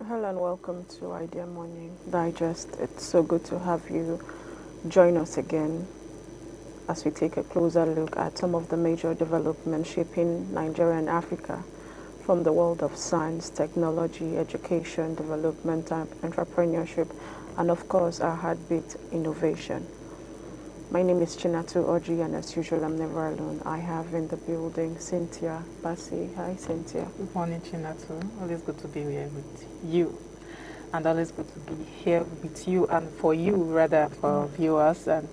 Hello and welcome to Idea Morning Digest. It's so good to have you join us again as we take a closer look at some of the major developments shaping Nigeria and Africa from the world of science, technology, education, development, and entrepreneurship, and of course our heartbeat, innovation. My name is Chinatu Oji, and as usual, I'm never alone. I have in the building Cynthia Bassi. Hi, Cynthia. Good morning, Chinatu. Always good to be here with you. And always good to be here with you and for you, rather, for viewers. And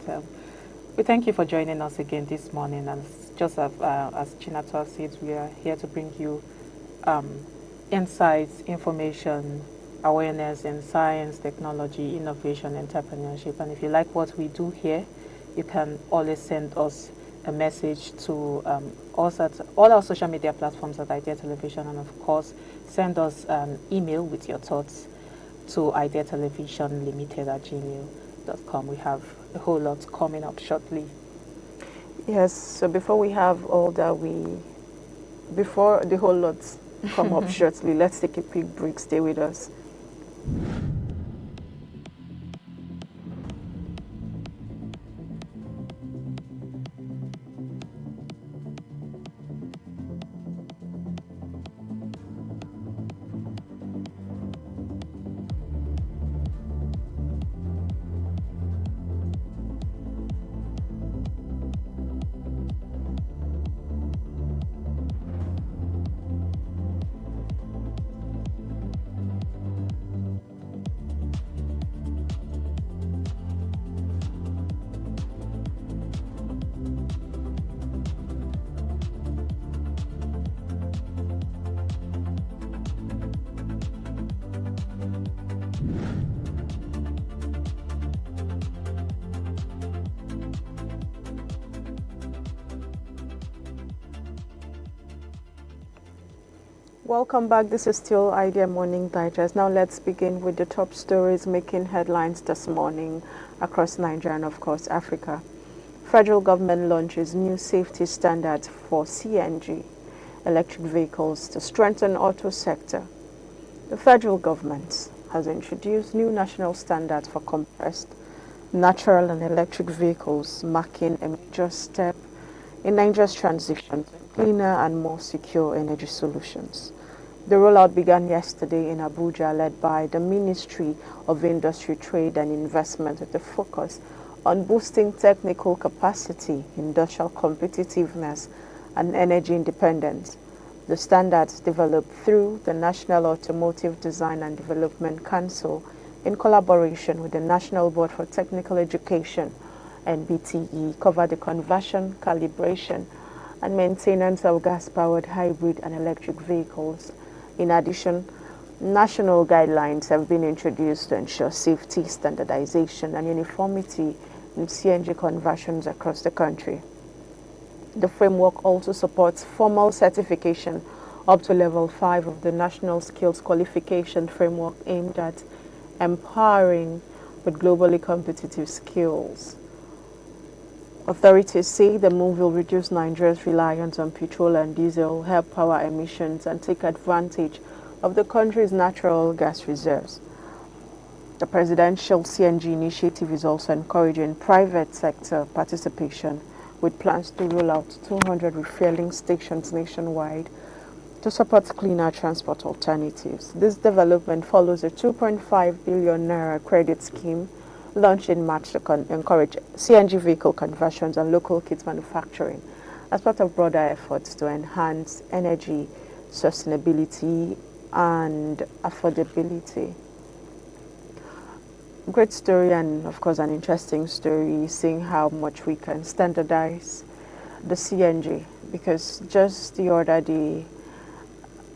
we thank you for joining us again this morning. And just as Chinatu said, we are here to bring you insights, information, awareness in science, technology, innovation, entrepreneurship. And if you like what we do here, you can always send us a message to us at all our social media platforms at Idea Television, and of course send us an email with your thoughts to ideatelevisionlimited@gmail.com. We have a whole lot coming up shortly. Yes, so before the whole lot come up shortly, let's take a quick break. Stay with us. Welcome back. This is still Idea Morning Digest. Now let's begin with the top stories making headlines this morning across Nigeria and of course Africa. Federal government launches new safety standards for CNG electric vehicles to strengthen auto sector. The federal government has introduced new national standards for compressed natural and electric vehicles, marking a major step in Nigeria's transition to cleaner and more secure energy solutions. The rollout began yesterday in Abuja, led by the Ministry of Industry, Trade and Investment, with a focus on boosting technical capacity, industrial competitiveness, and energy independence. The standards, developed through the National Automotive Design and Development Council in collaboration with the National Board for Technical Education, NBTE, cover the conversion, calibration, and maintenance of gas-powered hybrid and electric vehicles. In addition, national guidelines have been introduced to ensure safety, standardization, and uniformity in CNG conversions across the country. The framework also supports formal certification up to level 5 of the National Skills Qualification Framework, aimed at empowering with globally competitive skills. Authorities say the move will reduce Nigeria's reliance on petrol and diesel, help power emissions, and take advantage of the country's natural gas reserves. The presidential CNG initiative is also encouraging private sector participation, with plans to roll out 200 refueling stations nationwide to support cleaner transport alternatives. This development follows a 2.5 billion naira credit scheme launched in March to encourage CNG vehicle conversions and local kit manufacturing as part of broader efforts to enhance energy sustainability and affordability. Great story, and of course an interesting story, seeing how much we can standardize the CNG, because just the other day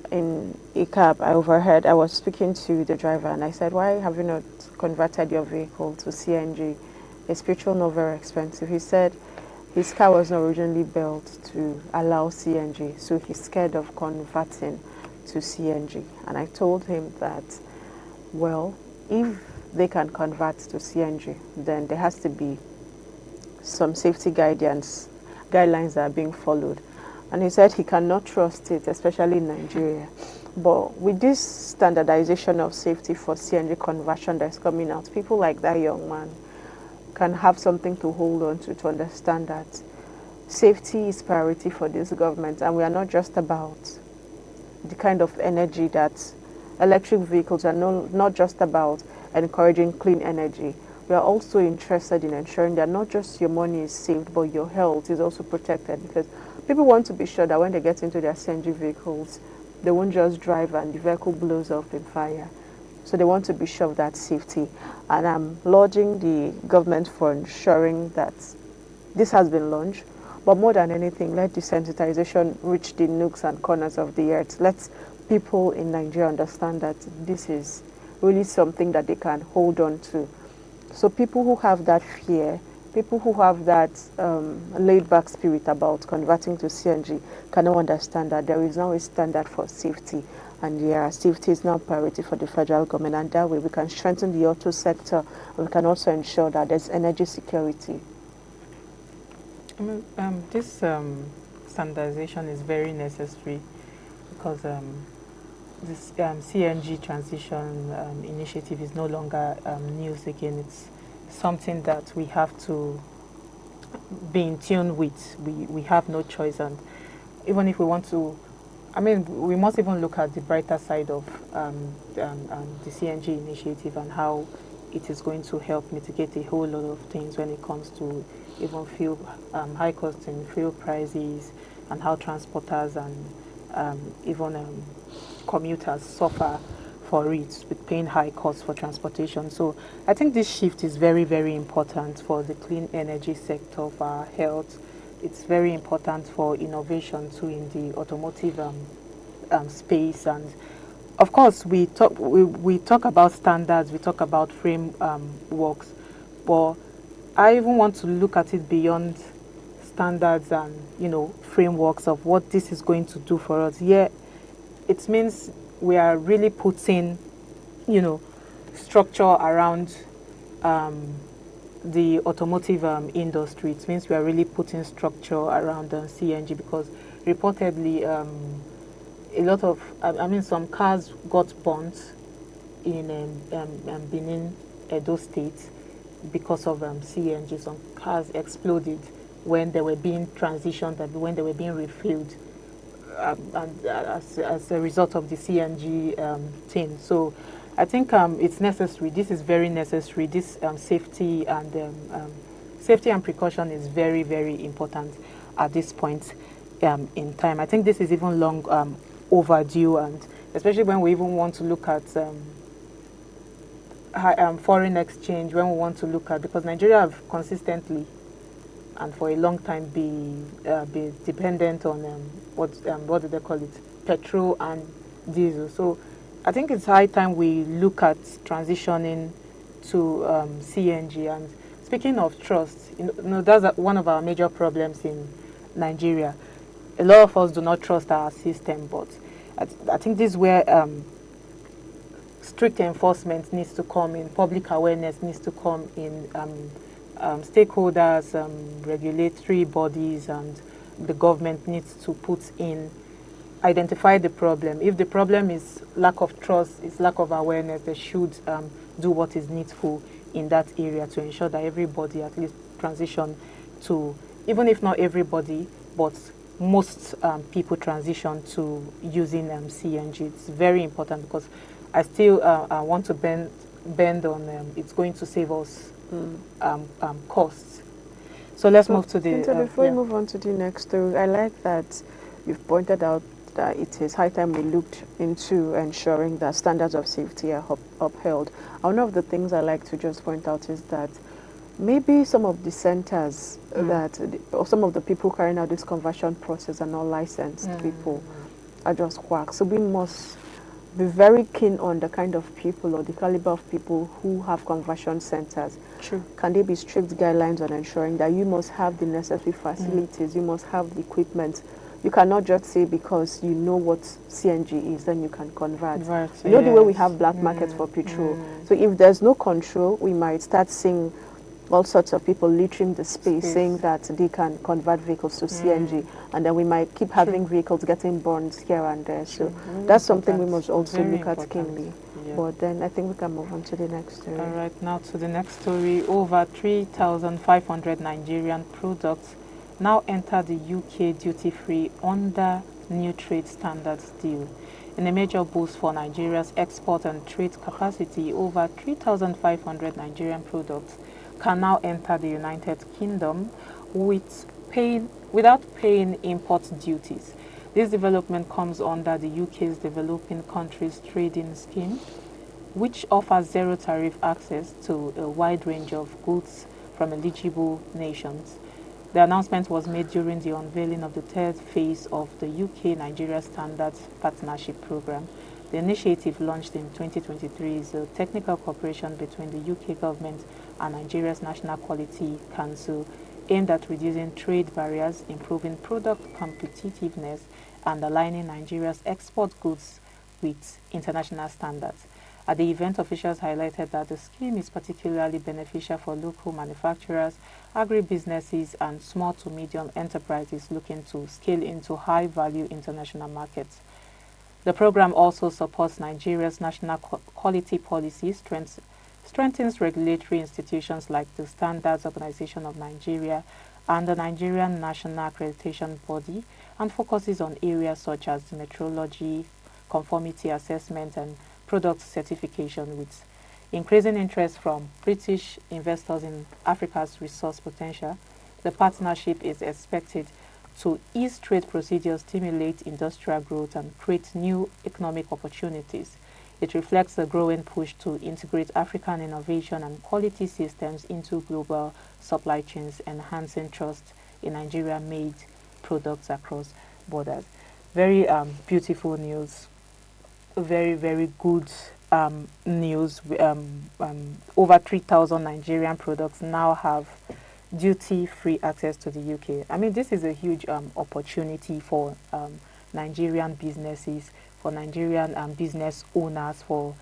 in a cab I overheard, I was speaking to the driver and I said, why have you not converted your vehicle to CNG? Is petrol not very expensive? He said his car was not originally built to allow CNG, so he's scared of converting to CNG. And I told him that, well, if they can convert to CNG, then there has to be some safety guidelines that are being followed. And he said he cannot trust it, especially in Nigeria, But with this standardization of safety for CNG conversion that's coming out, people like that young man can have something to hold on to understand that safety is priority for this government, and we are not just about the kind of energy that electric vehicles are not just about encouraging clean energy. We are also interested in ensuring that not just your money is saved, but your health is also protected, because people want to be sure that when they get into their CNG vehicles, they won't just drive and the vehicle blows up in fire. So they want to be sure of that safety. And I'm lauding the government for ensuring that this has been launched. But more than anything, let desensitization reach the nooks and corners of the earth. Let people in Nigeria understand that this is really something that they can hold on to. So people who have that fear, people who have that laid-back spirit about converting to CNG cannot understand that there is now a standard for safety, and safety is now priority for the federal government, and that way we can strengthen the auto sector, and we can also ensure that there's energy security. This standardization is very necessary because this CNG transition initiative is no longer news again. It's something that we have to be in tune with. We have no choice, and even if we want to, we must even look at the brighter side of the CNG initiative and how it is going to help mitigate a whole lot of things when it comes to even fuel, high costs in fuel prices, and how transporters and even commuters suffer for it with paying high costs for transportation. So I think this shift is very, very important for the clean energy sector, for our health. It's very important for innovation too in the automotive space. And of course, we talk about standards, we talk about frameworks, but I even want to look at it beyond standards and frameworks of what this is going to do for us. Yeah, it means we are really putting structure around the automotive industry. It means we are really putting structure around CNG, because reportedly a lot of some cars got burnt in Benin, Edo State, because of CNG. Some cars exploded when they were being transitioned, when they were being refilled, and as a result of the CNG thing. So I think it's necessary. This is very necessary. This safety and precaution is very, very important at this point in time. I think this is even long overdue, and especially when we even want to look at foreign exchange, when we want to look at, because Nigeria have consistently and for a long time be dependent on what do they call it, petrol and diesel. So I think it's high time we look at transitioning to CNG. And speaking of trust, that's one of our major problems in Nigeria. A lot of us do not trust our system, but I think this is where strict enforcement needs to come in, public awareness needs to come in, stakeholders, regulatory bodies, and the government needs to identify the problem. If the problem is lack of trust, is lack of awareness, they should do what is needful in that area to ensure that everybody at least transition to, even if not everybody, but most people transition to using CNG. It's very important, because I still want to bend on it's going to save us costs. So let's move to the... before we move on to the next story, I like that you've pointed out that it is high time we looked into ensuring that standards of safety are upheld. One of the things I like to just point out is that maybe some of the centers or some of the people carrying out this conversion process are not licensed people, are just quacks. So we must be very keen on the kind of people or the caliber of people who have conversion centers. True. Can there be strict guidelines on ensuring that you must have the necessary facilities, you must have the equipment? You cannot just say because you know what CNG is, then you can convert. Right, the way we have black markets for petrol. So if there's no control, we might start seeing all sorts of people littering the space, Space. saying that they can convert vehicles to CNG, Mm. and then we might keep having vehicles getting burned here and there. So Very that's something we important. must also Very look at important. keenly. Yeah. But then I think we can move on to the next story. All right, now to the next story. Over 3,500 Nigerian products now enter the UK duty-free under new trade standards deal. In a major boost for Nigeria's export and trade capacity, over 3,500 Nigerian products can now enter the United Kingdom without paying import duties. This development comes under the UK's Developing Countries Trading Scheme, which offers zero tariff access to a wide range of goods from eligible nations. The announcement was made during the unveiling of the third phase of the UK-Nigeria Standards Partnership Programme. The initiative, launched in 2023, is a technical cooperation between the UK government and Nigeria's National Quality Council, aimed at reducing trade barriers, improving product competitiveness, and aligning Nigeria's export goods with international standards. At the event, officials highlighted that the scheme is particularly beneficial for local manufacturers, agribusinesses, and small to medium enterprises looking to scale into high-value international markets. The program also supports Nigeria's national quality policy, strengthens regulatory institutions like the Standards Organization of Nigeria and the Nigerian National Accreditation Body, and focuses on areas such as metrology, conformity assessment, and product certification. With increasing interest from British investors in Africa's resource potential, the partnership is expected to ease trade procedures, stimulate industrial growth, and create new economic opportunities. It reflects the growing push to integrate African innovation and quality systems into global supply chains, enhancing trust in Nigeria-made products across borders. Very beautiful news. Very, very good news. Over 3,000 Nigerian products now have duty-free access to the UK. I mean, this is a huge opportunity for Nigerian businesses, for Nigerian business owners, for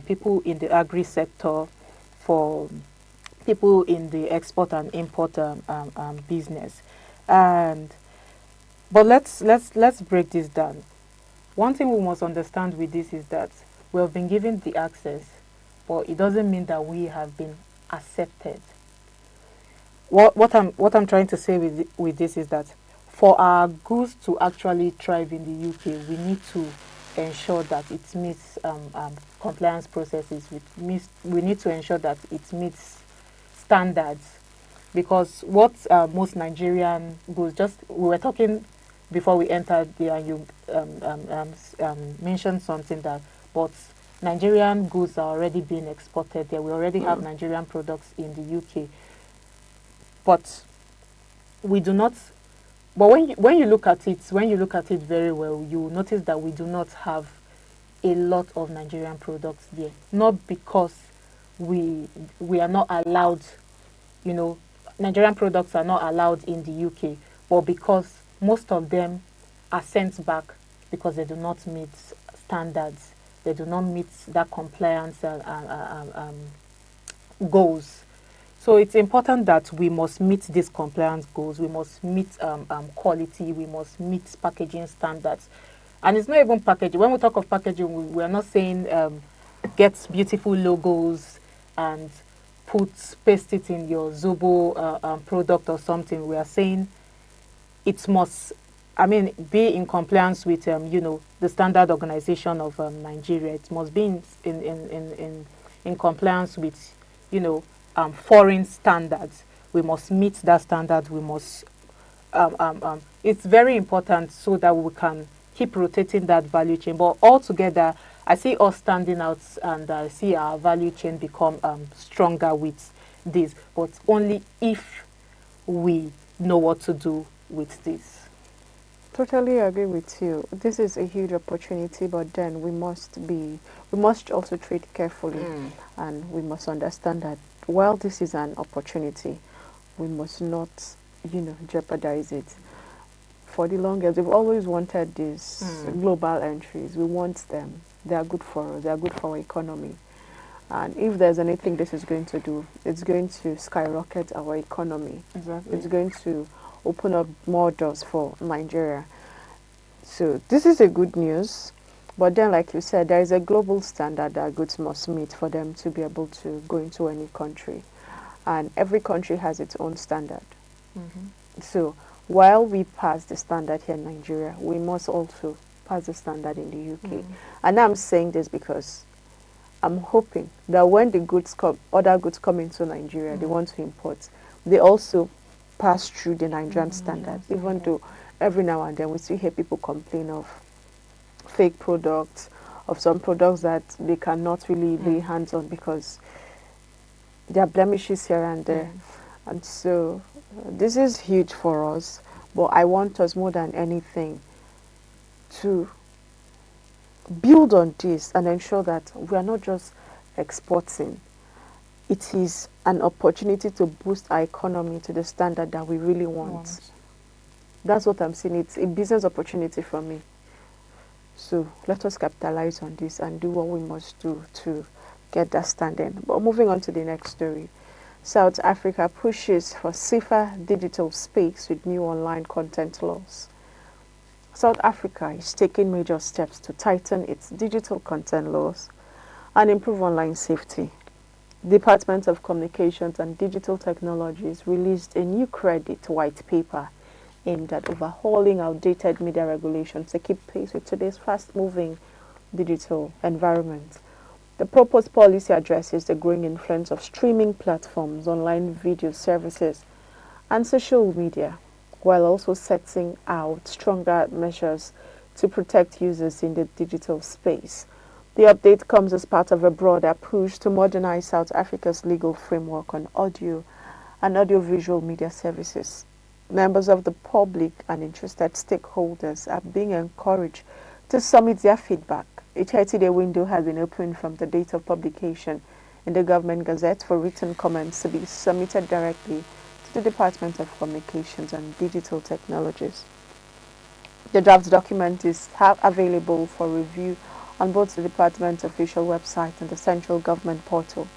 people in the agri-sector, for people in the export and import business. But let's break this down. One thing we must understand with this is that we have been given the access, but it doesn't mean that we have been accepted. What I'm trying to say with this is that for our goods to actually thrive in the UK, we need to ensure that it meets compliance processes. We need to ensure that it meets standards, because what most Nigerian goods, just we were talking before we entered there, you mentioned something that, but Nigerian goods are already being exported there. We already have Nigerian products in the UK, but we do not. But when you look at it very well, you notice that we do not have a lot of Nigerian products there. Not because we are not allowed, Nigerian products are not allowed in the UK, but because most of them are sent back because they do not meet standards. They do not meet that compliance goals. So it's important that we must meet these compliance goals. We must meet quality. We must meet packaging standards. And it's not even packaging. When we talk of packaging, we are not saying get beautiful logos and paste it in your Zobo product or something. We are saying it must, be in compliance with, the Standard Organization of Nigeria. It must be in compliance with, foreign standards. We must meet that standard. We must. It's very important so that we can keep rotating that value chain. But altogether, I see us standing out, and I see our value chain become stronger with this. But only if we know what to do with this. Totally agree with you. This is a huge opportunity, but then we must also treat carefully, and we must understand that while this is an opportunity, we must not, jeopardize it. For the longest, we've always wanted these global entries. We want them. They are good for us. They are good for our economy. And if there's anything this is going to do, it's going to skyrocket our economy. Exactly. It's going to open up more doors for Nigeria. So this is a good news. But then, like you said, there is a global standard that goods must meet for them to be able to go into any country. And every country has its own standard. So while we pass the standard here in Nigeria, we must also pass the standard in the UK. And I'm saying this because I'm hoping that when the goods come, other goods come into Nigeria, they want to import, they also pass through the Nigerian standard, even though every now and then we still hear people complain of fake products, of some products that they cannot really lay hands on because there are blemishes here and there. And so this is huge for us, but I want us more than anything to build on this and ensure that we are not just exporting. It is an opportunity to boost our economy to the standard that we really want. That's what I'm saying. It's a business opportunity for me. So let us capitalize on this and do what we must do to get that standing. But moving on to the next story. South Africa pushes for safer digital space with new online content laws. South Africa is taking major steps to tighten its digital content laws and improve online safety. The Department of Communications and Digital Technologies released a new credit white paper aimed at overhauling outdated media regulations to keep pace with today's fast-moving digital environment. The proposed policy addresses the growing influence of streaming platforms, online video services, and social media, while also setting out stronger measures to protect users in the digital space. The update comes as part of a broader push to modernize South Africa's legal framework on audio and audiovisual media services. Members of the public and interested stakeholders are being encouraged to submit their feedback. A 30-day window has been opened from the date of publication in the Government Gazette for written comments to be submitted directly to the Department of Communications and Digital Technologies. The draft document is available for review on both the department's official website and the central government portal.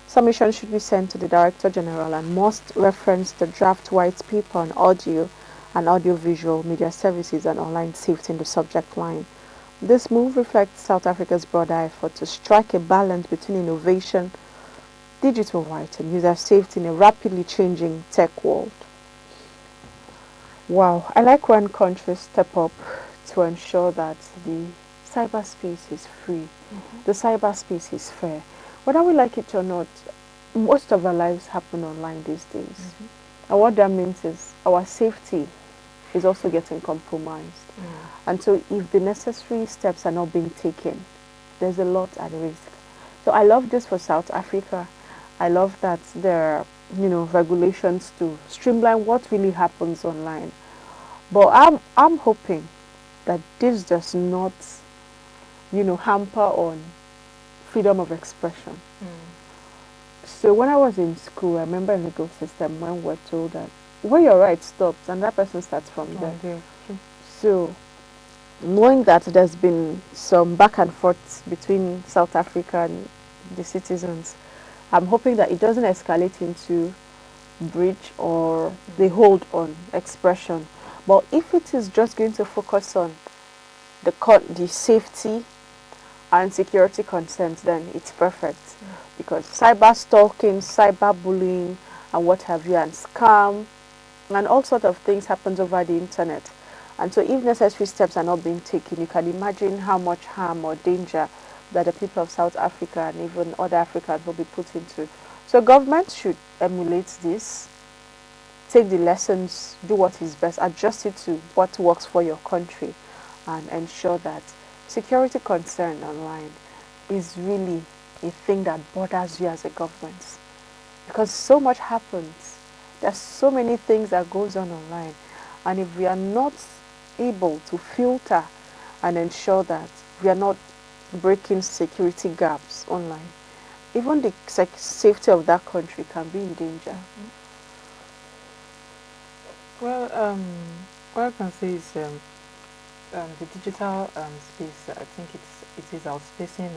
Submissions should be sent to the Director General and must reference the draft white paper on audio and audiovisual media services and online safety in the subject line. This move reflects South Africa's broader effort to strike a balance between innovation, digital rights, and user safety in a rapidly changing tech world. Wow, I like when countries step up to ensure that the cyberspace is free, the cyberspace is fair. Whether we like it or not, most of our lives happen online these days. And what that means is our safety is also getting compromised. And so if the necessary steps are not being taken, there's a lot at risk. So I love this for South Africa. I love that there are, regulations to streamline what really happens online. But I'm hoping that this does not, hamper on freedom of expression. So when I was in school, I remember in the legal system when we're told that where your right stops and that person starts from there. So knowing that there's been some back and forth between South Africa and the citizens, I'm hoping that it doesn't escalate into breach or the hold on expression. But if it is just going to focus on the safety and security concerns, then it's perfect. Because cyber stalking, cyber bullying, and what have you, and scam, and all sorts of things happens over the internet. And so if necessary steps are not being taken, you can imagine how much harm or danger that the people of South Africa and even other Africans will be put into. So governments should emulate this, take the lessons, do what is best, adjust it to what works for your country, and ensure that security concern online is really a thing that bothers you as a government. Because so much happens. There's so many things that goes on online. And if we are not able to filter and ensure that we are not breaking security gaps online, even the safety of that country can be in danger. Well, what I can say is the digital space. I think it is outspacing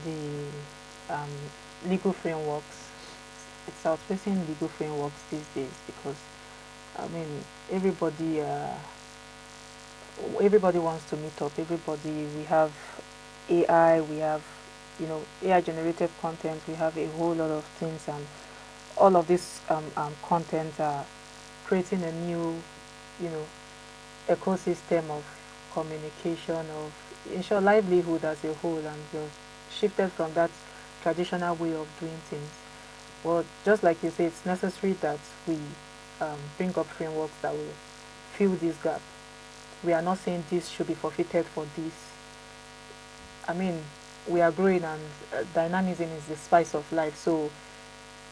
the um, legal frameworks. It's outpacing legal frameworks these days because, I mean, everybody everybody wants to meet up. Everybody, we have AI, we have, AI generated content. We have a whole lot of things, and all of this content are creating a new, you know, ecosystem of communication, of ensure livelihood as a whole, and you're shifted from that traditional way of doing things. Well, just like you say, it's necessary that we bring up frameworks that will fill this gap. We are not saying this should be forfeited for this. I mean, we are growing, and dynamism is the spice of life. So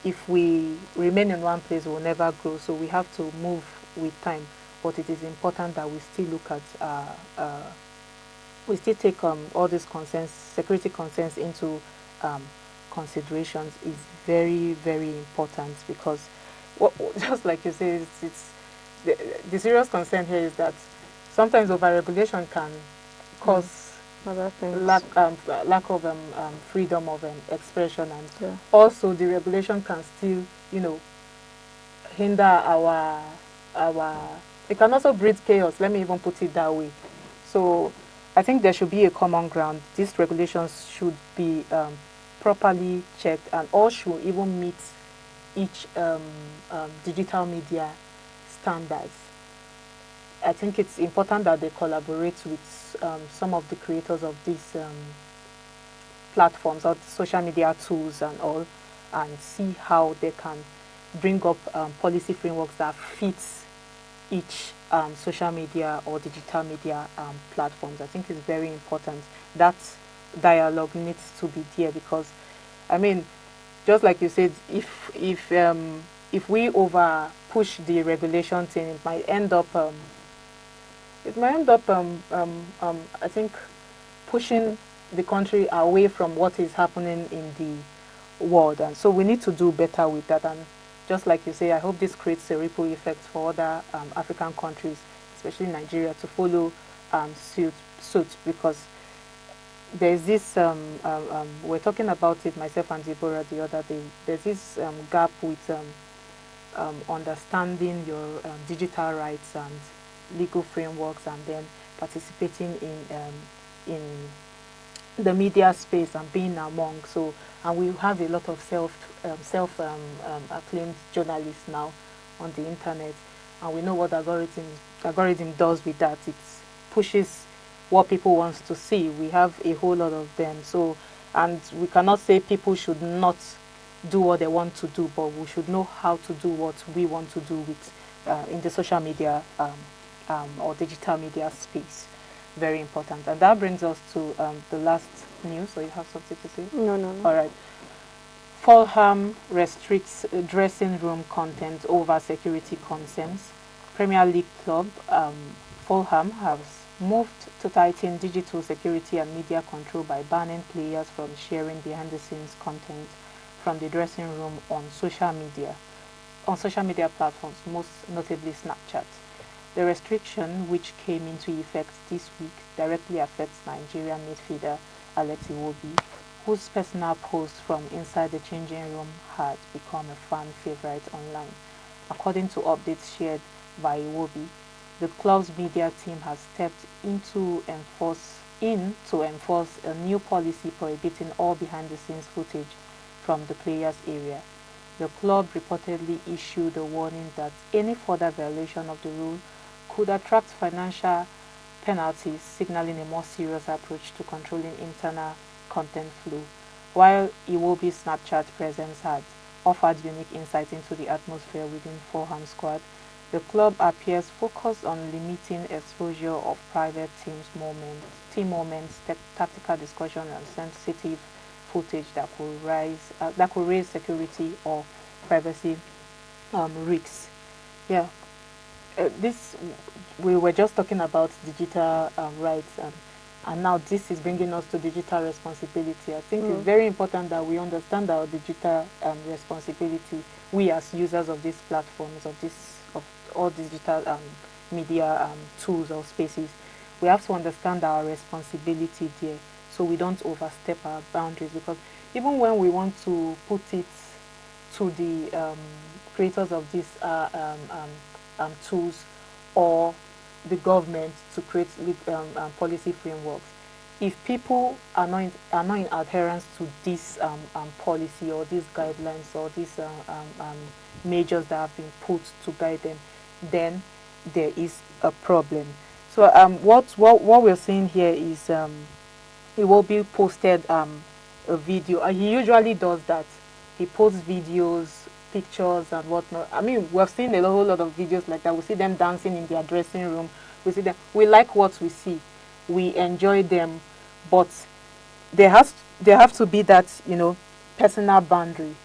if we remain in one place, we'll never grow. So we have to move with time. But it is important that we still look at, we still take all these concerns, security concerns into considerations is very, very important because, just like you say, it's the serious concern here is that sometimes overregulation can cause other things. lack of freedom of expression, and Yeah. also the regulation can still, hinder our. It can also breed chaos. Let me even put it that way. So, I think there should be a common ground. These regulations should be properly checked, and all should even meet each digital media standards. I think it's important that they collaborate with some of the creators of these platforms or social media tools and all, and see how they can bring up policy frameworks that fits each social media or digital media platforms. I think it's very important. That dialogue needs to be there because, I mean, just like you said, if we over push the regulation thing, it might end up I think, pushing the country away from what is happening in the world, and so we need to do better with that. And just like you say, I hope this creates a ripple effect for other African countries, especially Nigeria, to follow suit because there's this, we're talking about it, myself and Deborah, the other day. There's this gap with understanding your digital rights and legal frameworks, and then participating in the media space and being among. So, and we have a lot of self acclaimed journalists now on the internet, and we know what algorithm does with that. It pushes what people want to see. We have a whole lot of them. So, and we cannot say people should not do what they want to do, but we should know how to do what we want to do with in the social media or digital media space. Very important. And that brings us to the last news. So you have something to say? No. All right. Fulham restricts dressing room content over security concerns. Premier League club Fulham has moved to tighten digital security and media control by banning players from sharing behind-the-scenes content from the dressing room on social media platforms, most notably Snapchat. The restriction, which came into effect this week, directly affects Nigerian midfielder Alex Iwobi, whose personal posts from inside the changing room had become a fan favorite online. According to updates shared by Iwobi, the club's media team has stepped in to enforce a new policy prohibiting all behind-the-scenes footage from the players' area. The club reportedly issued a warning that any further violation of the rule could attract financial penalties, signaling a more serious approach to controlling internal content flow. While Iwobi's Snapchat presence had offered unique insight into the atmosphere within Fulham squad, the club appears focused on limiting exposure of private team moments, tactical discussion, and sensitive footage that could raise security or privacy risks. Yeah, this we were just talking about digital rights, and now this is bringing us to digital responsibility. I think it's very important that we understand our digital responsibility. We as users of these platforms, of all digital media tools or spaces, we have to understand our responsibility there, so we don't overstep our boundaries. Because even when we want to put it to the creators of these tools or the government to create policy frameworks, if people are not in adherence to this policy or these guidelines or these measures that have been put to guide them, then there is a problem. So what we're seeing here is it will be posted a video. He usually does that. He posts videos, pictures, and whatnot. I mean, we've seen a whole lot of videos like that. We see them dancing in their dressing room. We see them. We like what we see. We enjoy them, but there have to be that, you know, personal boundary,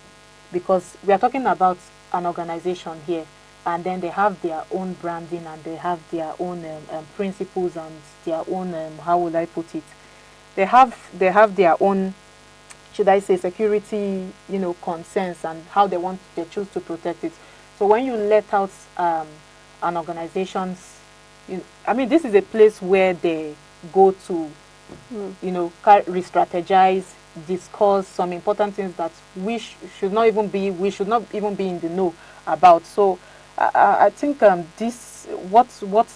because we are talking about an organization here, and then they have their own branding and they have their own principles and their own how would I put it? They have their own, should I say, security, you know, concerns and how they choose to protect it. So when you let out an organization's, I mean, this is a place where they go to, you know, re-strategize, discuss some important things that we should not even be in the know about. So I think this what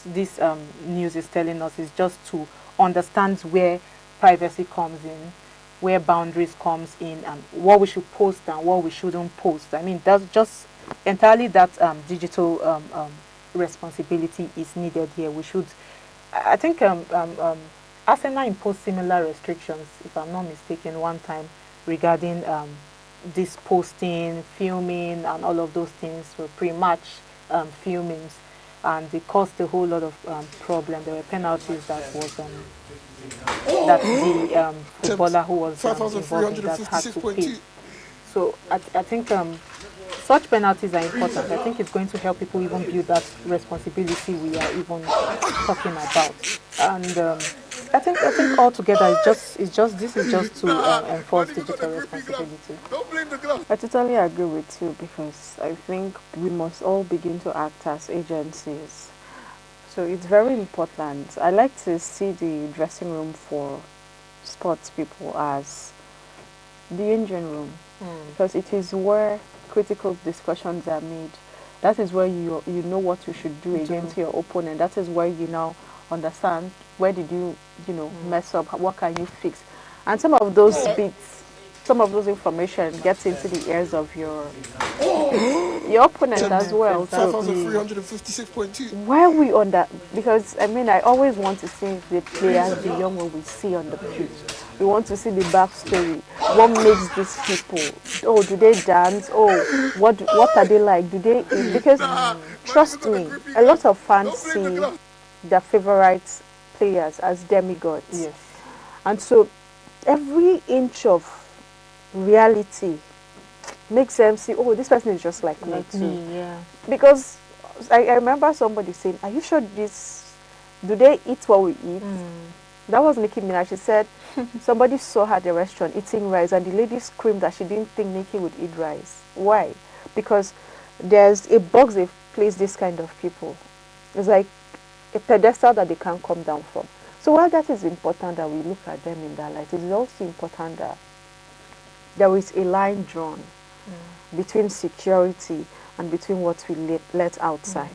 this news is telling us is just to understand where privacy comes in, where boundaries comes in, and what we should post and what we shouldn't post. I mean, that's just entirely that digital responsibility is needed here. We should, I think, Arsenal imposed similar restrictions, if I'm not mistaken, one time regarding this posting, filming, and all of those things were pre-match filmings, and it caused a whole lot of problem. There were penalties that was that the footballer who was involved in that had to pay. So I think such penalties are important. I think it's going to help people even build that responsibility we are even talking about. And I think altogether this is just to enforce digital responsibility. I totally agree with you, because I think we must all begin to act as agencies. So it's very important. I like to see the dressing room for sports people as the engine room, because it is where critical discussions are made. That is where you know what you should do against your opponent. That is where you now understand where did you mess up, what can you fix, and some of those bits, some of those information gets into the ears of your opponent as well. 5,356.2. Why we on that? Because I mean, I always want to see the players beyond what we see on the pitch. We want to see the backstory. What makes these people? Oh, do they dance? Oh, what are they like? Do they eat? Because trust me, a lot of fans see their favorite players as demigods. Yes. And so every inch of reality makes them see, oh, this person is just like me too. Yeah. Because I remember somebody saying, are you sure do they eat what we eat? That was Nicki Minaj. She said somebody saw her at the restaurant eating rice, and the lady screamed that she didn't think Nicki would eat rice. Why? Because there's a box they've placed this kind of people. It's like a pedestal that they can't come down from. So while that is important that we look at them in that light, it is also important that there is a line drawn between security and between what we let outside.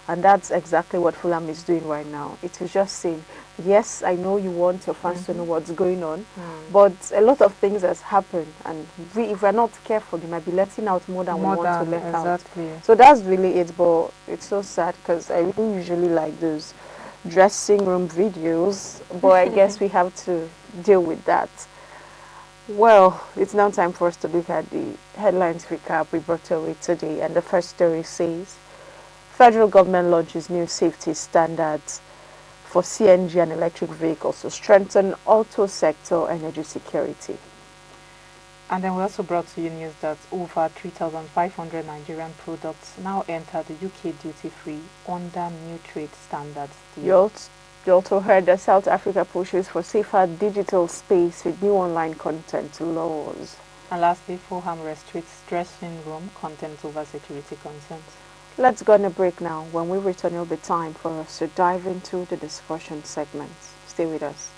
And that's exactly what Fulham is doing right now. It is just saying, yes, I know you want your fans to know what's going on, but a lot of things has happened, and if we're not careful, they might be letting out more than we want to let out. So that's really it, but it's so sad because I really usually like those dressing room videos, but I guess we have to deal with that. Well, it's now time for us to look at the headlines recap we brought away today, and the first story says, Federal government launches new safety standards for CNG and electric vehicles to strengthen auto sector energy security. And then we also brought to you news that over 3,500 Nigerian products now enter the UK duty-free under new trade standards. You also heard that South Africa pushes for safer digital space with new online content laws. And lastly, Fulham restricts dressing room content over security concerns. Let's go on a break now. When we return, it'll be time for us to dive into the discussion segments. Stay with us.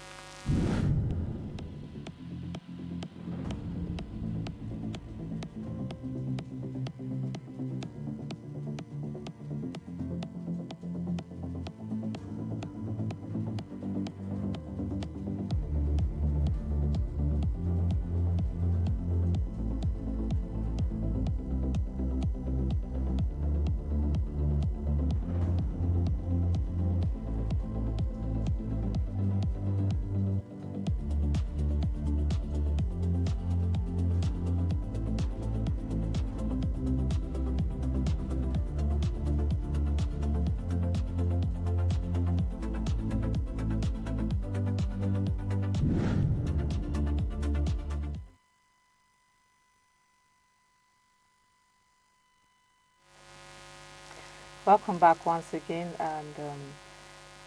Welcome back once again, and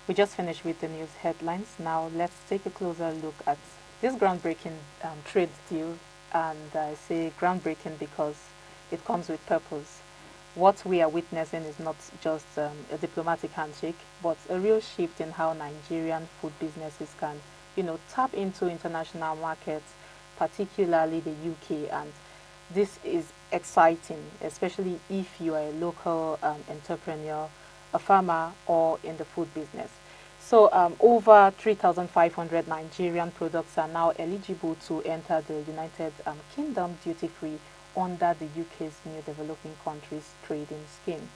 we just finished with the news headlines. Now let's take a closer look at this groundbreaking trade deal, and I say groundbreaking because it comes with purpose. What we are witnessing is not just a diplomatic handshake, but a real shift in how Nigerian food businesses can, tap into international markets, particularly the UK. And this is exciting, especially if you are a local entrepreneur, a farmer, or in the food business. So over 3,500 Nigerian products are now eligible to enter the United Kingdom duty-free under the UK's new developing countries trading scheme.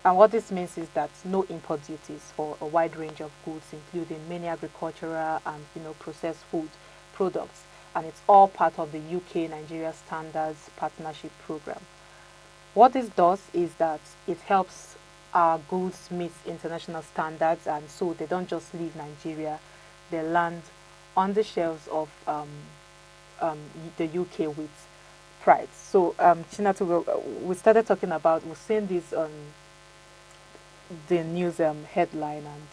And what this means is that no import duties for a wide range of goods, including many agricultural and processed food products. And it's all part of the UK-Nigeria Standards Partnership Program. What this does is that it helps our goods meet international standards, and so they don't just leave Nigeria, they land on the shelves of the UK with pride. So, Chinatu, we started talking about, we've seen this on the news headline, and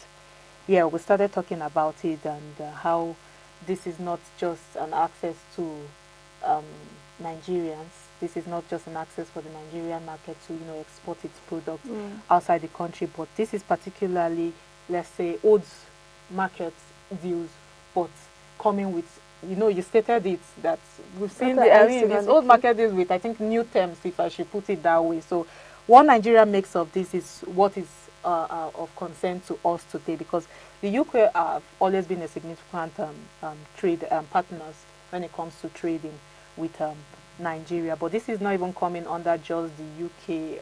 yeah, we started talking about it, and how this is not just an access to Nigerians. This is not just an access for the Nigerian market to export its products outside the country, but this is particularly, let's say, old market deals, but coming with, you stated it, that we've seen these old market deals with, I think, new terms, if I should put it that way. So what Nigeria makes of this is what is of concern to us today, because the UK have always been a significant trade partners when it comes to trading with Nigeria. But this is not even coming under just the UK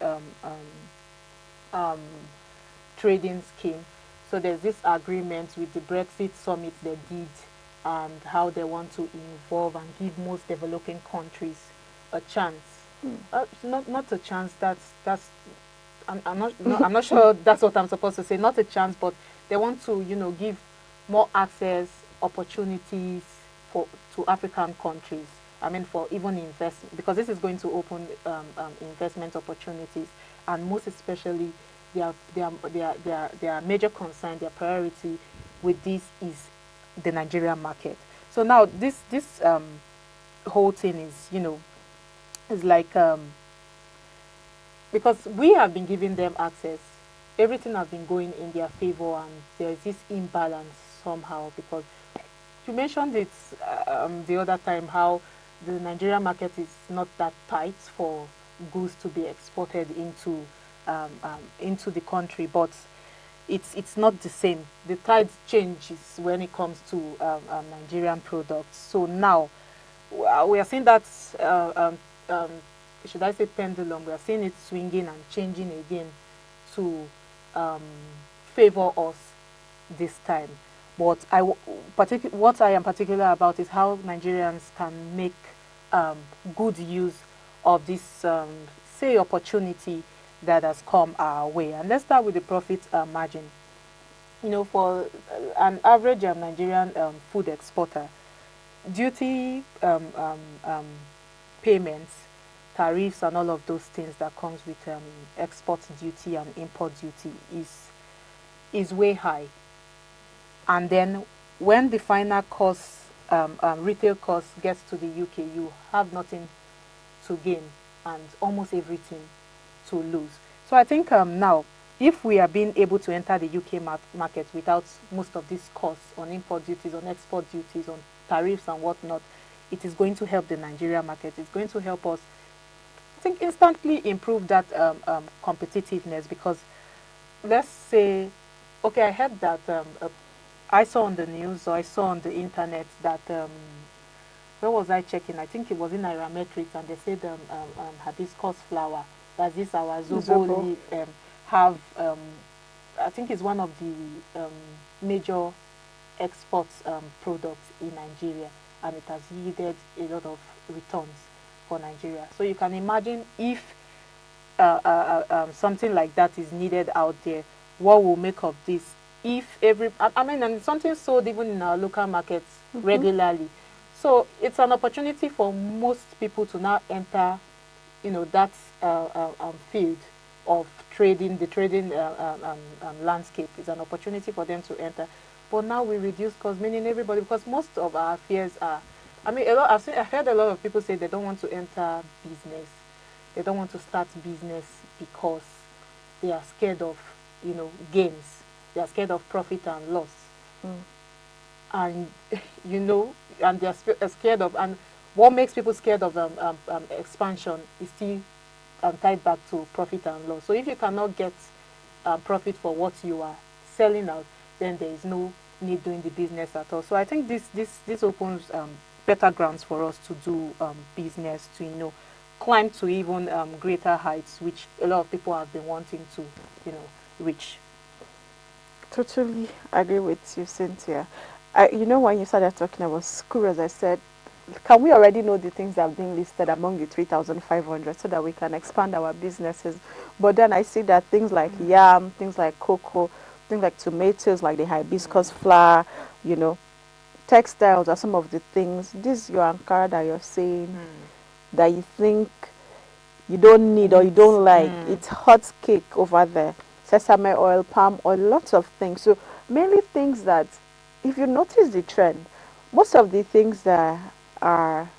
trading scheme. So there's this agreement with the Brexit summit they did, and how they want to involve and give most developing countries a chance. Not a chance. That's I'm not sure that's what I'm supposed to say. Not a chance, but they want to give more access, opportunities to African countries. I mean, for even investment, because this is going to open investment opportunities, and most especially their major concern, their priority with this is the Nigerian market. So now this whole thing is is like because we have been giving them access, everything has been going in their favor, and there is this imbalance somehow, because you mentioned it the other time, how the Nigerian market is not that tight for goods to be exported into the country, but it's not the same. The tide changes when it comes to Nigerian products. So now we are seeing that should I say pendulum? We are seeing it swinging and changing again to favor us this time. But what I am particular about is how Nigerians can make good use of this, say, opportunity that has come our way. And let's start with the profit margin. For an average Nigerian food exporter, duty payments, tariffs, and all of those things that comes with export duty and import duty is way high. And then when the final cost, retail cost, gets to the UK, you have nothing to gain and almost everything to lose. So I think now, if we are being able to enter the UK market without most of these costs on import duties, on export duties, on tariffs and whatnot, it is going to help the Nigerian market. It's going to help us, I think, instantly improve that competitiveness. Because let's say, okay, I heard that I saw on the news, or I saw on the internet that where was I checking? I think it was in Nairametrics, and they said hibiscus flower, that's this our Zobo leaf, have I think it's one of the major export products in Nigeria, and it has yielded a lot of returns for Nigeria. So you can imagine if something like that is needed out there, what will make of this? If and something sold even in our local markets regularly. So it's an opportunity for most people to now enter, that field of trading, the trading landscape. It's an opportunity for them to enter. But now we reduce costs, meaning everybody, because most of our fears are, I mean, I've heard a lot of people say they don't want to enter business. They don't want to start business because they are scared of, gains. They are scared of profit and loss. Mm. And, and they are scared of, and what makes people scared of expansion is still tied back to profit and loss. So if you cannot get profit for what you are selling out, then there is no need doing the business at all. So I think this opens better grounds for us to do business, to climb to even greater heights, which a lot of people have been wanting to reach. Totally agree with you, Cynthia. When you started talking about schools, I said, can we already know the things that have been listed among the 3,500 so that we can expand our businesses? But then I see that things like yam, things like cocoa, things like tomatoes, like the hibiscus flower, textiles are some of the things. This your Ankara that you're saying that you think you don't need or you don't like. It's hot cake over there. Sesame oil, palm oil, lots of things. So mainly things that, if you notice the trend, most of the things that are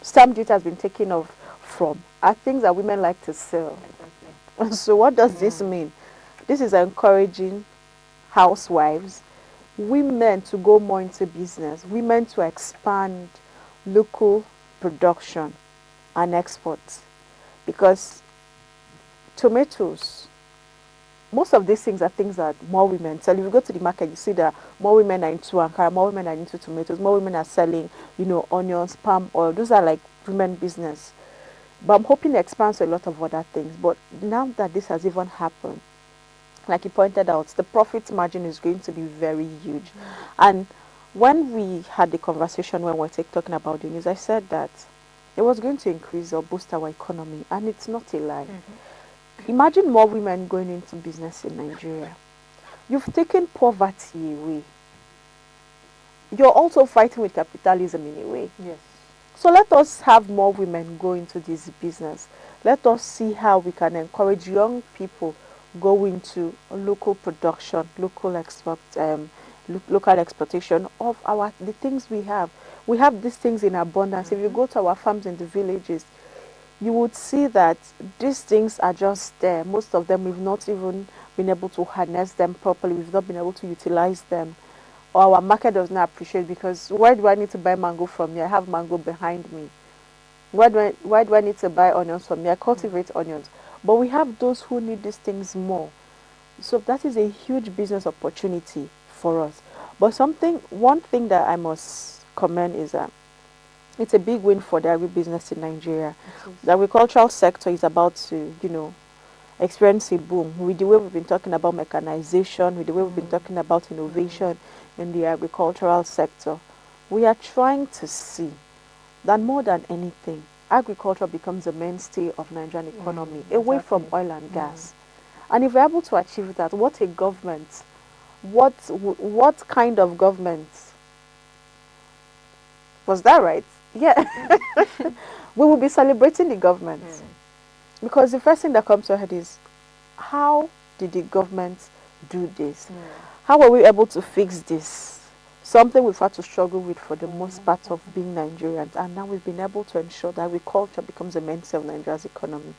stamp duty has been taken off from are things that women like to sell. So what does this mean? This is encouraging housewives, women to go more into business, women to expand local production and exports. Because tomatoes, most of these things are things that more women sell. If you go to the market, you see that more women are into Ankara, more women are into tomatoes, more women are selling, onions, palm oil. Those are like women business. But I'm hoping it expands to a lot of other things. But now that this has even happened, like you pointed out, the profit margin is going to be very huge. And when we had the conversation when we were talking about the news, I said that it was going to increase or boost our economy. And it's not a lie. Imagine more women going into business in Nigeria. You've taken poverty away. You're also fighting with capitalism in a way. Yes. So let us have more women go into this business. Let us see how we can encourage young people go into local production, local local exploitation of the things we have. We have these things in abundance. If you go to our farms in the villages, you would see that these things are just there. Most of them, we've not even been able to harness them properly. We've not been able to utilize them. Or our market does not appreciate, because why do I need to buy mango from you? I have mango behind me. Why do I need to buy onions from you? I cultivate onions. But we have those who need these things more. So that is a huge business opportunity for us. But one thing that I must commend is that it's a big win for the agribusiness in Nigeria. The agricultural sector is about to, experience a boom. With the way we've been talking about mechanization, with the way we've been talking about innovation in the agricultural sector, we are trying to see that more than anything, agriculture becomes a mainstay of Nigerian economy, away from oil and gas. And if we're able to achieve that, what a government, what kind of government? Was that right? Yeah. We will be celebrating the government. Because the first thing that comes to our head is, how did the government do this? How were we able to fix this? Something we've had to struggle with for the most part of being Nigerians. And now we've been able to ensure that agriculture becomes a mainstay of Nigeria's economy,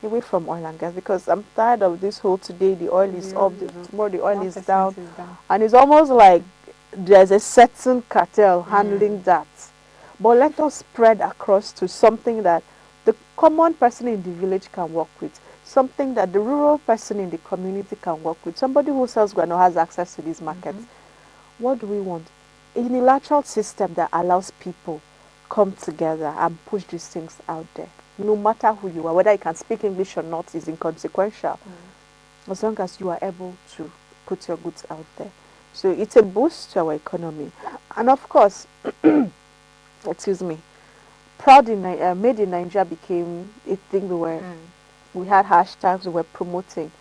away from oil and gas. Because I'm tired of this whole today the oil is up, tomorrow the oil is down. And it's almost like there's a certain cartel handling that. But let us spread across to something that the common person in the village can work with, something that the rural person in the community can work with, somebody who sells granola has access to these markets. What do we want? A unilateral system that allows people come together and push these things out there. No matter who you are, whether you can speak English or not is inconsequential, as long as you are able to put your goods out there. So it's a boost to our economy. And of course, excuse me, Made in Nigeria became a thing we had hashtags we were promoting.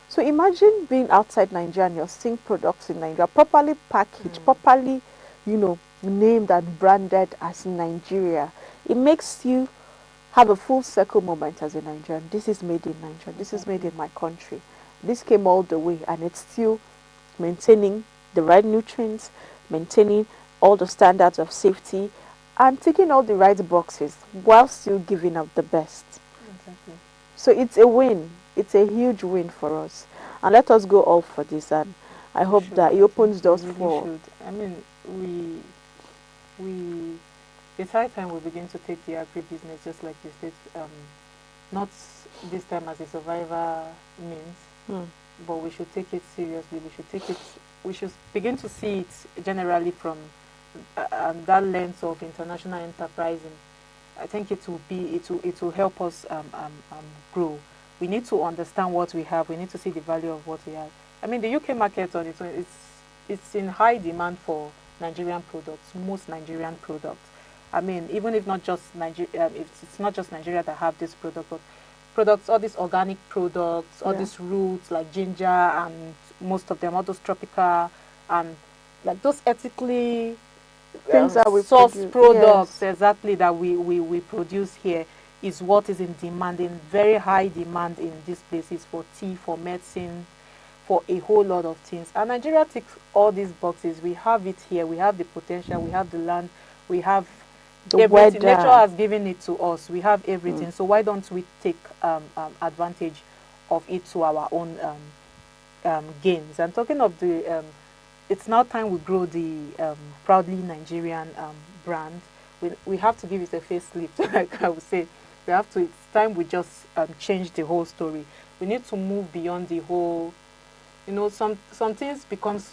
So imagine being outside Nigeria and you're seeing products in Nigeria, properly packaged, properly, named and branded as Nigeria. It makes you have a full circle moment as a Nigerian. This is made in Nigeria. This is made in my country. This came all the way, and it's still maintaining the right nutrients, maintaining all the standards of safety, and ticking all the right boxes while still giving out the best. Exactly. So it's a win. It's a huge win for us. And let us go all for this. And I hope that it opens doors for. Should. I mean, we it's high time we begin to take the agribusiness, just like you said, not this time as a survivor means, but we should take it seriously. We should begin to see it generally from that lens of international enterprising. I think it will help us grow. We need to understand what we have. We need to see the value of what we have. I mean, the UK market on its own, it's in high demand for Nigerian products, most Nigerian products. I mean, even if not just Nigeria, it's not just Nigeria that have this product, but products, all these organic products, all these roots like ginger, and most of them, all those tropical and like those ethically things that we sourced products, exactly, that we produce here, is what is in demand, in very high demand in these places, for tea, for medicine, for a whole lot of things. And Nigeria ticks all these boxes. We have it here. We have the potential. We have the land. We have everything. Weather. Nature has given it to us. We have everything. So why don't we take advantage of it to our own gains? And talking of the, it's now time we grow the proudly Nigerian brand. We have to give it a facelift, like I would say. We have to. It's time we just change the whole story. We need to move beyond the whole. You know, some things becomes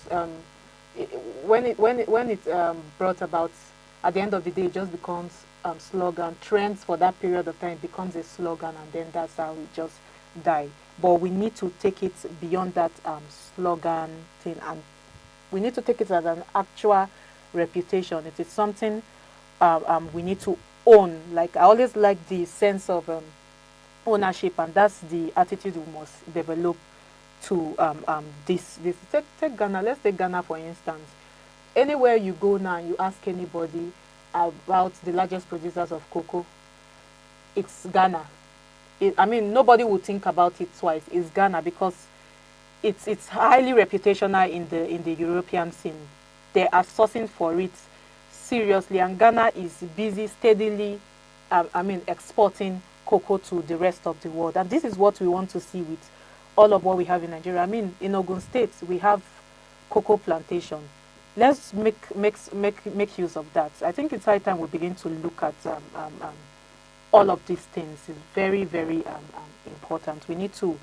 when it brought about. At the end of the day, it just becomes slogan. Trends for that period of time becomes a slogan, and then that's how it just die. But we need to take it beyond that slogan thing, and we need to take it as an actual reputation. It is something we need to own. Like, I always like the sense of ownership, and that's the attitude we must develop to this. Take Ghana. Let's take Ghana for instance. Anywhere you go now, you ask anybody about the largest producers of cocoa, it's Ghana. I mean, nobody would think about it twice. It's Ghana, because it's highly reputational in the European scene. They are sourcing for it seriously, and Ghana is busy steadily exporting cocoa to the rest of the world. And this is what we want to see with all of what we have in Nigeria. I mean, in Ogun State, we have cocoa plantation. Let's make use of that. I think it's high time we begin to look at all of these things. Is very, very important. We need to.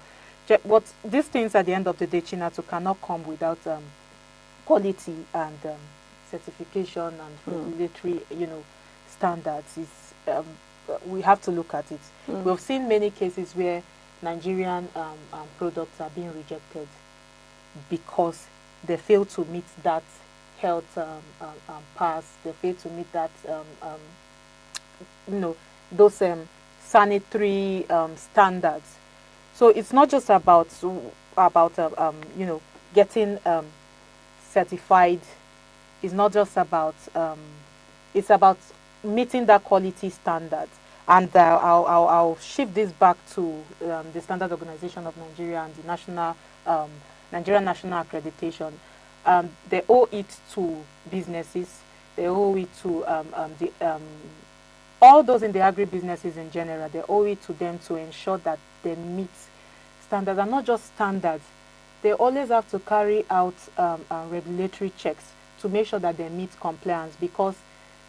What these things at the end of the day, Chinatu, cannot come without quality and certification and regulatory, standards. We have to look at it. We've seen many cases where Nigerian products are being rejected because they fail to meet that health pass. They fail to meet that those sanitary standards. So it's not just about getting certified. It's not just about it's about meeting that quality standard. And I'll shift this back to the Standard Organization of Nigeria and the national Nigerian National Accreditation. They owe it to businesses. They owe it to all those in the agribusinesses in general. They owe it to them to ensure that they meet standards, and not just standards. They always have to carry out regulatory checks to make sure that they meet compliance, because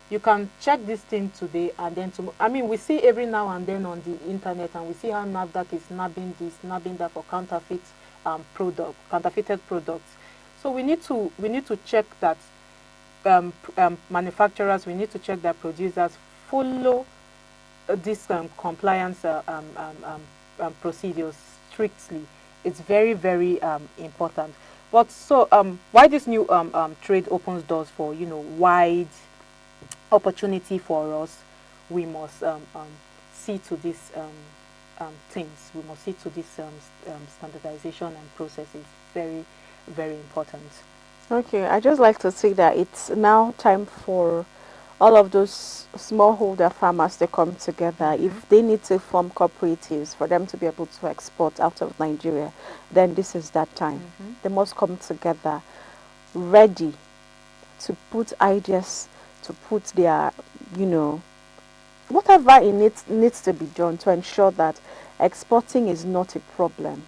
you can check this thing today and then tomorrow. I mean, we see every now and then on the internet, and we see how NAFDAC is nabbing this, nabbing that for counterfeited products. So we need to check that manufacturers. We need to check that producers follow this compliance procedures strictly. It's very, very important. But so why this new trade opens doors for wide opportunity for us, we must see to these things. We must see to this standardization and processes. Very, very important. Okay, I just like to say that it's now time for all of those smallholder farmers, they come together. If they need to form cooperatives for them to be able to export out of Nigeria, then this is that time. They must come together, ready to put ideas, to put their, whatever it needs to be done to ensure that exporting is not a problem.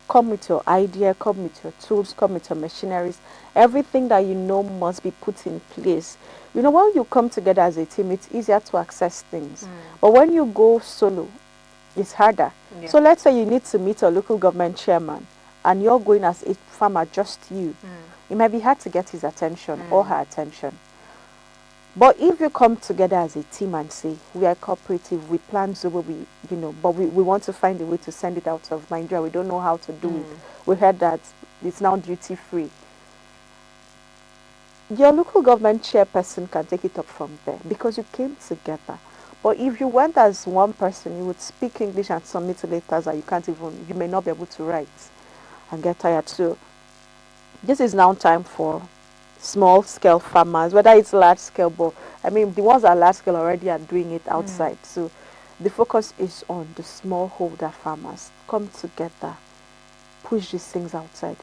Come with your idea, come with your tools, come with your machineries. Everything that you know must be put in place. When you come together as a team, it's easier to access things. But when you go solo, it's harder. Yeah. So let's say you need to meet a local government chairman and you're going as a farmer, just you. It might be hard to get his attention or her attention. But if you come together as a team and say, we are cooperative, we plan Zobo, but we want to find a way to send it out of Nigeria. We don't know how to do it. We heard that it's now duty free. Your local government chairperson can take it up from there because you came together. But if you went as one person, you would speak English and submit letters that you may not be able to write and get tired. So this is now time for small scale farmers, whether it's large scale, but the ones that are large scale already are doing it outside. So the focus is on the smallholder farmers. Come together, push these things outside.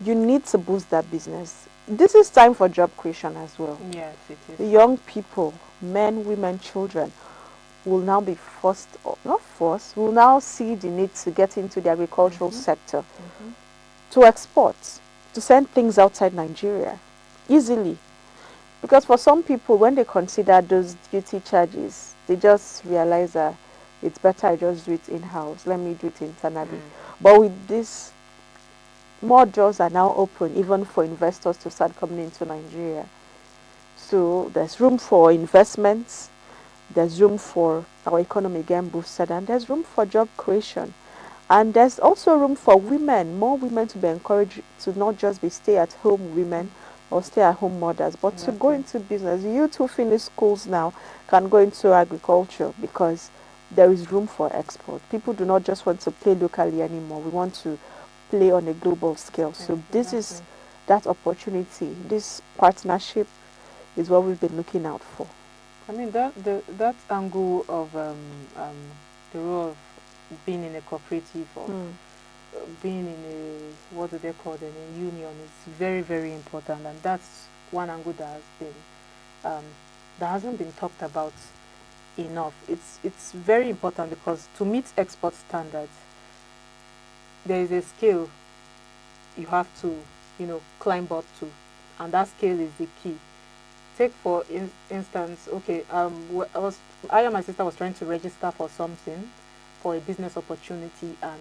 You need to boost that business. This is time for job creation as well. Yes, it is. The young people, men, women, children, will now be will now see the need to get into the agricultural sector to export, to send things outside Nigeria easily. Because for some people, when they consider those duty charges, they just realize that it's better I just do it in-house. Let me do it internally. But with this, more doors are now open even for investors to start coming into Nigeria. So there's room for investments, there's room for our economy getting boosted, and there's room for job creation. And there's also room for women, more women to be encouraged to not just be stay-at-home women or stay-at-home mothers, but to go into business. Youth who finish schools now can go into agriculture because there is room for export. People do not just want to play locally anymore. We want to play on a global scale. So this is that opportunity. This partnership is what we've been looking out for. That angle of the role of being in a cooperative or being in a, what do they call them, a union, is very, very important, and that's one angle that has been that hasn't been talked about enough. It's very important because to meet export standards, there is a scale you have to climb up to, and that scale is the key. Take for instance, okay, I and my sister was trying to register for something, for a business opportunity, and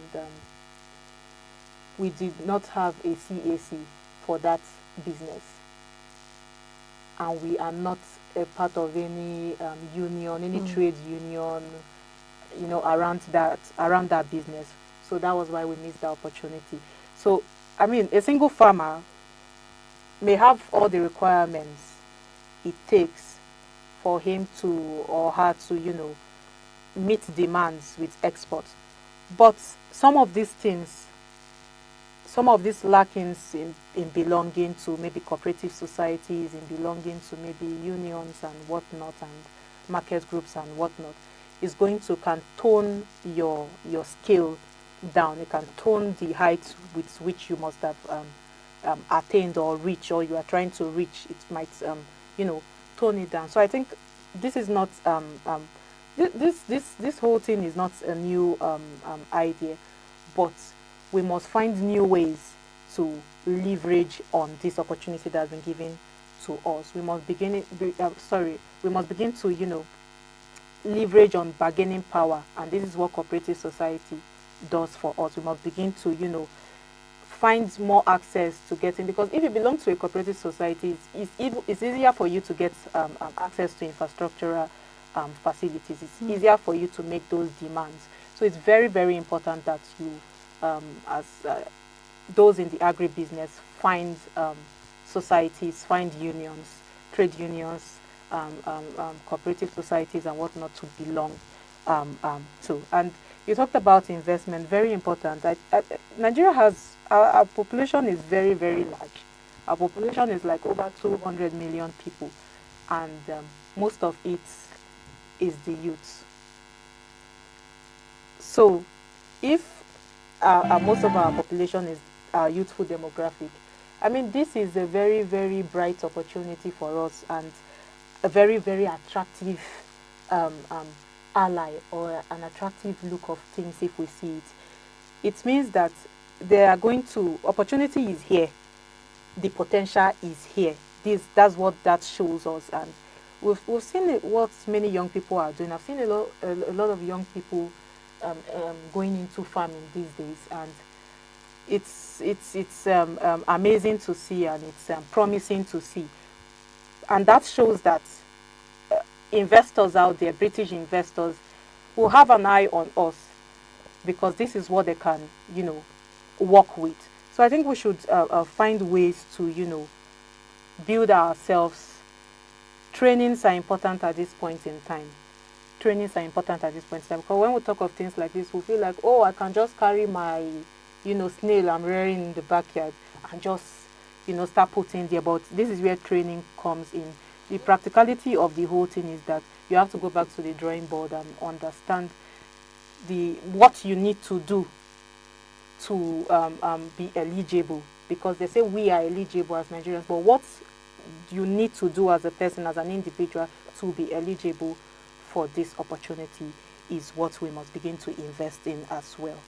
we did not have a CAC for that business, and we are not a part of any union, any trade union, around that business. So that was why we missed the opportunity. So a single farmer may have all the requirements it takes for him to or her to meet demands with exports, but some of these lackings in belonging to maybe cooperative societies, in belonging to maybe unions and whatnot, and market groups and whatnot, is going to can tone your skill down. It can tone the height with which you must have attained or reach, or you are trying to reach. It might tone it down. So I think this is not this whole thing is not a new idea, but we must find new ways to leverage on this opportunity that has been given to us. We must begin to leverage on bargaining power, and this is what cooperative society does for us. We must begin to find more access to getting, because if you belong to a cooperative society, it's easier for you to get access to infrastructural facilities. It's easier for you to make those demands. So it's very, very important that you, as those in the agribusiness, find societies, find unions, trade unions, cooperative societies and whatnot to belong to. And you talked about investment, very important. Nigeria has, our population is very, very large. Our population is like over 200 million people. And most of it is the youth. So if most of our population is youthful demographic, I mean, this is a very, very bright opportunity for us, and a very, very attractive ally, or an attractive look of things if we see it. It means that they are going to, opportunity is here, the potential is here. That's what that shows us, and we've seen what many young people are doing. I've seen a lot of young people going into farming these days, and it's amazing to see, and it's promising to see, and that shows that investors out there, British investors, will have an eye on us, because this is what they can, work with. So I think we should find ways to, build ourselves. Trainings are important at this point in time. Trainings are important at this point in time, because when we talk of things like this, we feel like, oh, I can just carry my, snail I'm rearing in the backyard and just, start putting there. But this is where training comes in. The practicality of the whole thing is that you have to go back to the drawing board and understand what you need to do to be eligible, because they say we are eligible as Nigerians, but what you need to do as a person, as an individual, to be eligible for this opportunity is what we must begin to invest in as well.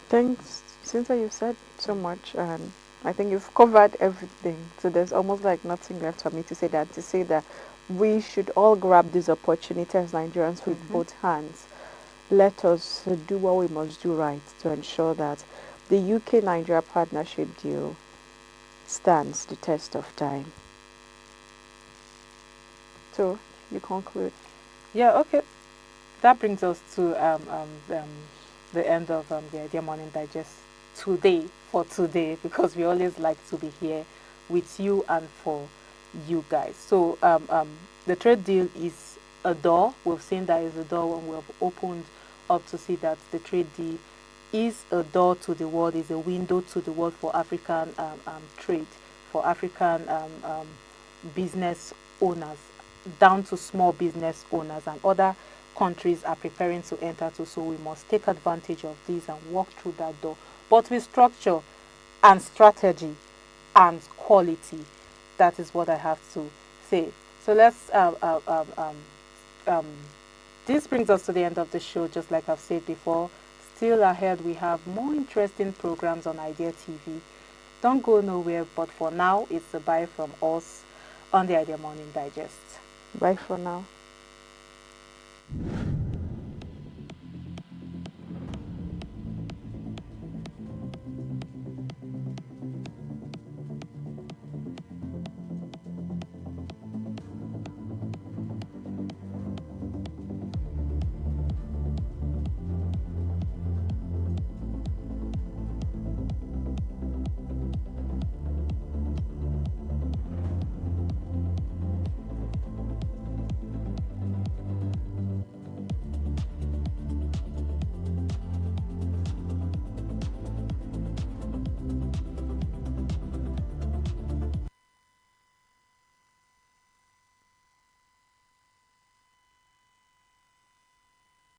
Thanks, Cynthia. You said so much, and I think you've covered everything. So there's almost like nothing left for me to say that we should all grab this opportunity as Nigerians with both hands. Let us do what we must do right to ensure that the UK-Nigeria partnership deal stands the test of time. So you conclude. Yeah, okay. That brings us to the end of the Idea Morning Digest for today, because we always like to be here with you and for you guys. So the trade deal is a door. We've seen that is a door, and we've opened up to see that the trade deal is a door to the world, is a window to the world for African trade, for African business owners, down to small business owners, and other countries are preparing to enter to. So we must take advantage of this and walk through that door, but with structure and strategy and quality. That is what I have to say. So let's this brings us to the end of the show. Just like I've said before, still ahead we have more interesting programs on Idea TV. Don't go nowhere, but for now it's a bye from us on the Idea Morning Digest. Bye for now.